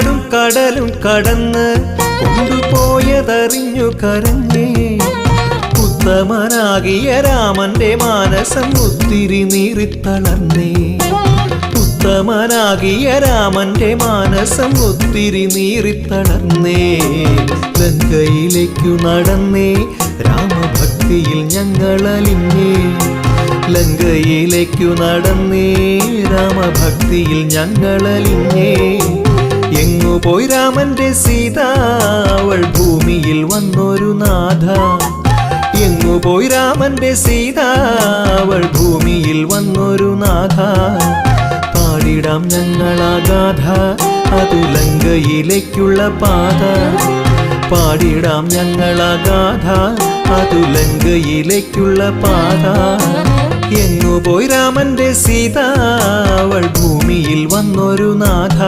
കാടും കടലും കടന്ന് കൊണ്ടുപോയതറിഞ്ഞു കരഞ്ഞേ ഉത്തമനാകിയ രാമന്റെ മാനസം ഒത്തിരി നീറിത്തളർന്നേ ഉത്തമനാകിയ രാമന്റെ മാനസം ഒത്തിരി നീറിത്തളർന്നേ ലങ്കയിലേക്കു നടന്നേ രാമഭക്തിയിൽ ഞങ്ങളലിഞ്ഞേ ലങ്കയിലേക്കു നടന്നേ രാമഭക്തിയിൽ ഞങ്ങളലിഞ്ഞേ എങ്ങു പോയി രാമന്റെ സീത അവൾ ഭൂമിയിൽ വന്നൊരു നാഥ എങ്ങു പോയി രാമന്റെ സീത അവൾ ഭൂമിയിൽ വന്നൊരു നാഥ പാടിടാം ഞങ്ങളാഗാഥ അതു ലങ്കയിലേക്കുള്ള പാത പാടിടാം ഞങ്ങളാഗാഥ അതു ലങ്കയിലേക്കുള്ള പാത എങ്ങു പോയി രാമന്റെ സീത അവൾ ഭൂമിയിൽ വന്നൊരു നാഥ